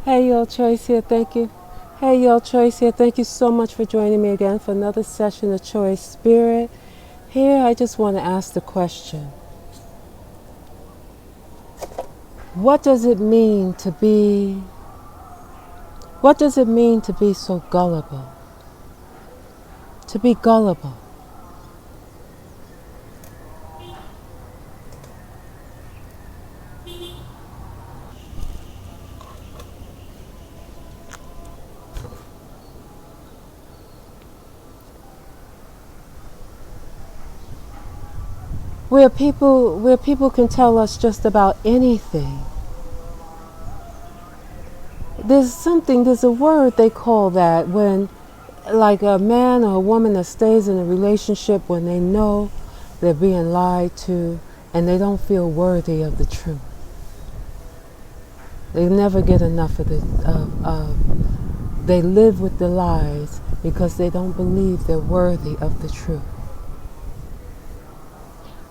Hey, y'all, Choice here. Thank you. Hey, y'all, Choice here. Thank you so much for joining me again for another session of Choice Spirit. Here, I just want to ask the question: What does it mean to be? What does it mean to be so gullible? To be gullible. Where people can tell us just about anything. There's a word they call that when, like a man or a woman that stays in a relationship when they know they're being lied to and they don't feel worthy of the truth. They never get enough of they live with the lies because they don't believe they're worthy of the truth.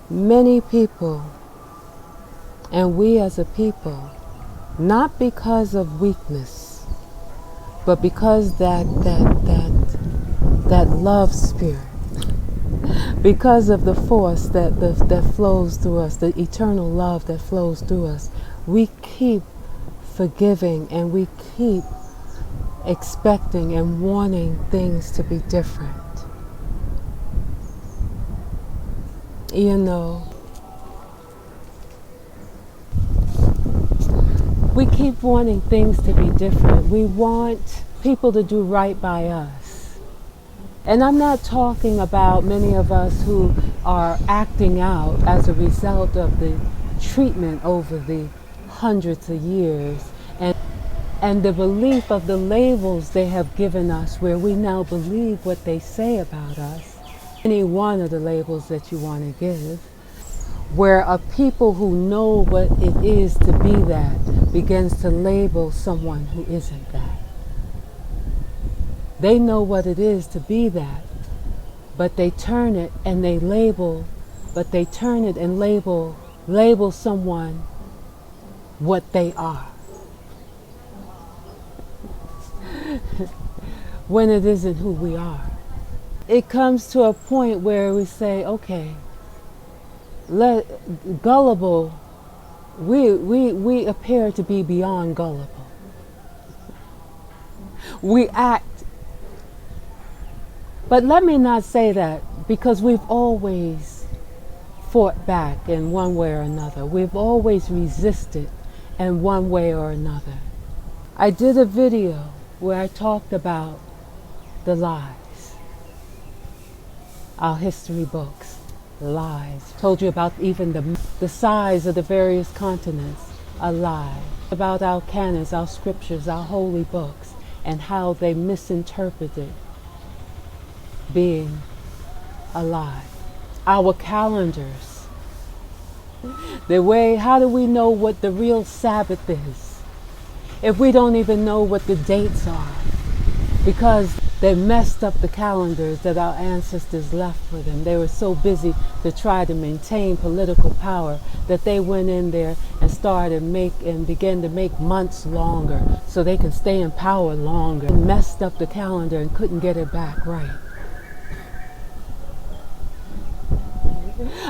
Many people, and we as a people, not because of weakness, but because that love spirit, because of the force that flows through us, the eternal love that flows through us, we keep forgiving and we keep expecting and wanting things to be different. You know, we keep wanting things to be different. We want people to do right by us. And I'm not talking about many of us who are acting out as a result of the treatment over the hundreds of years and the belief of the labels they have given us, where we now believe what they say about us. Any one of the labels that you want to give, where a people who know what it is to be that begins to label someone who isn't that. They know what it is to be that, but they turn it and they label, label someone what they are. When it isn't who we are. It comes to a point where we say, okay, gullible, we appear to be beyond gullible. We act, but let me not say that, because we've always fought back in one way or another. We've always resisted in one way or another. I did a video where I talked about the lies. Our history books, lies. Told you about even the size of the various continents, a lie. About our canons, our scriptures, our holy books, and how they misinterpreted being a lie. Our calendars, the way, how do we know what the real Sabbath is if we don't even know what the dates are? Because they messed up the calendars that our ancestors left for them. They were so busy to try to maintain political power that they went in there and began to make months longer so they can stay in power longer. And messed up the calendar and couldn't get it back right.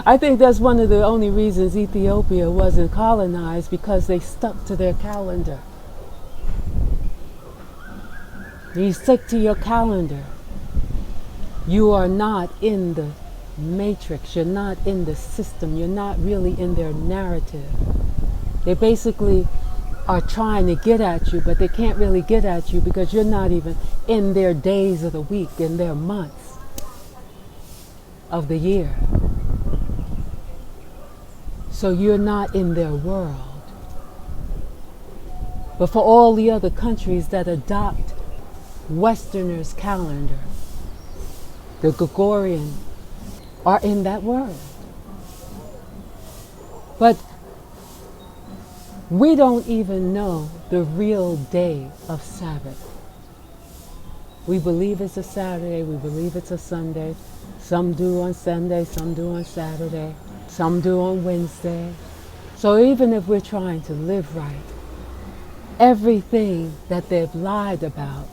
I think that's one of the only reasons Ethiopia wasn't colonized, because they stuck to their calendar. You stick to your calendar. You are not in the matrix. You're not in the system. You're not really in their narrative. They basically are trying to get at you, but they can't really get at you because you're not even in their days of the week, in their months of the year. So you're not in their world. But for all the other countries that adopt Westerners' calendar, the Gregorian, are in that world. But we don't even know the real day of Sabbath. We believe it's a Saturday, we believe it's a Sunday. Some do on Sunday, some do on Saturday, some do on Wednesday. So even if we're trying to live right, Everything that they've lied about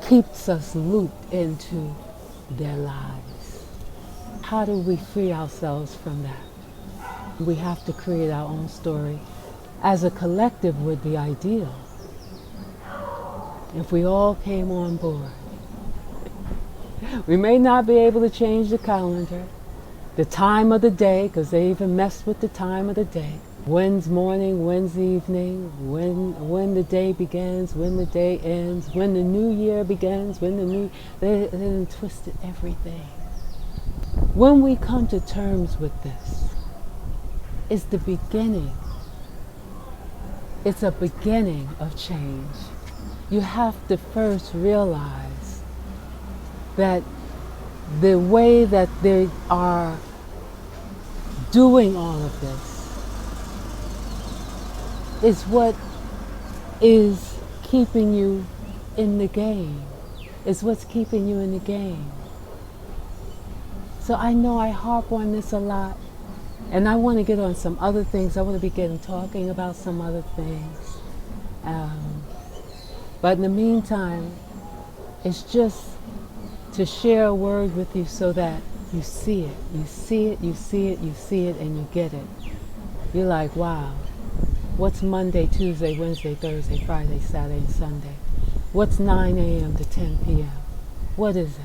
keeps us looped into their lies. How do we free ourselves from that? We have to create our own story. As a collective would be ideal. If we all came on board. We may not be able to change the calendar, the time of the day, because they even messed with the time of the day. When's morning, when's evening, when the day begins, when the day ends, when the new year begins, they twisted everything. When we come to terms with this, it's the beginning. It's a beginning of change. You have to first realize that the way that they are doing all of this is what is keeping you in the game. It's what's keeping you in the game. So I know I harp on this a lot, and I want to get on some other things. I want to begin talking about some other things. But in the meantime, it's just to share a word with you so that you see it. You see it, you see it, you see it, and you get it. You're like, wow. What's Monday, Tuesday, Wednesday, Thursday, Friday, Saturday, and Sunday? What's 9 a.m. to 10 p.m.? What is it?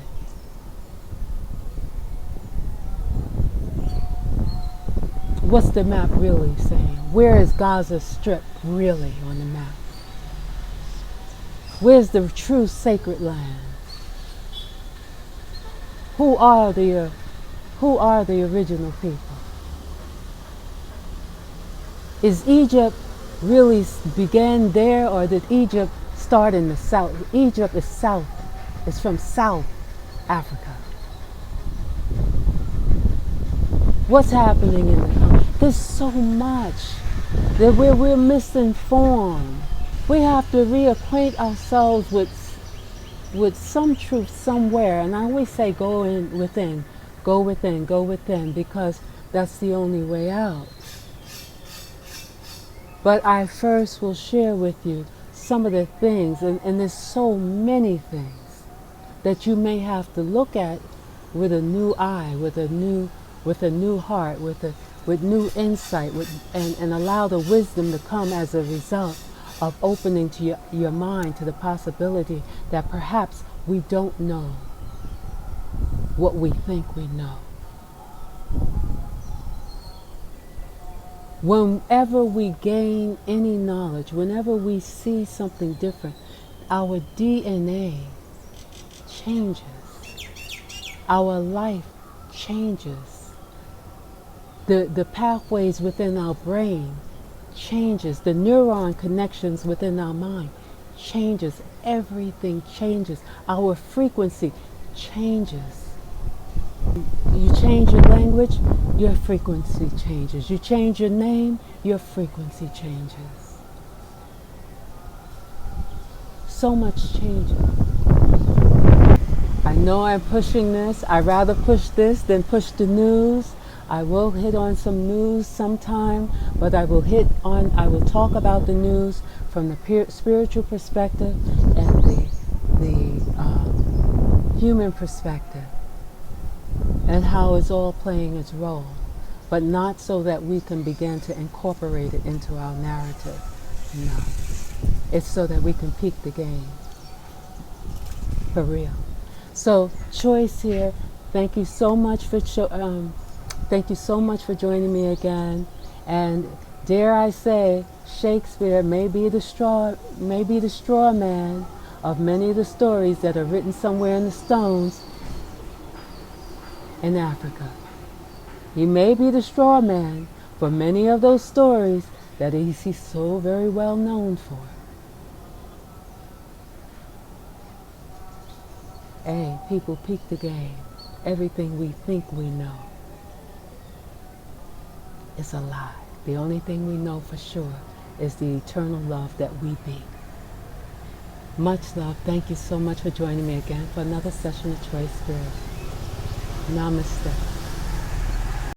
What's the map really saying? Where is Gaza Strip really on the map? Where's the true sacred land? Who are the original people? Is Egypt really began there, or did Egypt start in the south? Egypt is south. It's from South Africa. What's happening in the country? There's so much that we're misinformed. We have to reacquaint ourselves with some truth somewhere. And I always say go within, because that's the only way out. But I first will share with you some of the things, and there's so many things that you may have to look at with a new eye, with a new heart, with new insight, and allow the wisdom to come as a result of opening to your mind to the possibility that perhaps we don't know what we think we know. Whenever we gain any knowledge, whenever we see something different, our DNA changes. Our life changes. The pathways within our brain changes. The neuron connections within our mind changes. Everything changes. Our frequency changes. You change your language, your frequency changes. You change your name, your frequency changes. So much changes. I know I'm pushing this. I'd rather push this than push the news. I will hit on some news sometime, but I will talk about the news from the spiritual perspective and the human perspective, and how it's all playing its role, but not so that we can begin to incorporate it into our narrative. No. It's so that we can peak the game. For real. So, Choice here, thank you so much for joining me again. And dare I say, Shakespeare may be the straw man of many of the stories that are written somewhere in the stones in Africa. He may be the straw man for many of those stories that he's so very well known for. Hey, people, peek the game. Everything we think we know is a lie. The only thing we know for sure is the eternal love that we be. Much love. Thank you so much for joining me again for another session of Choice Spirit. Namaste.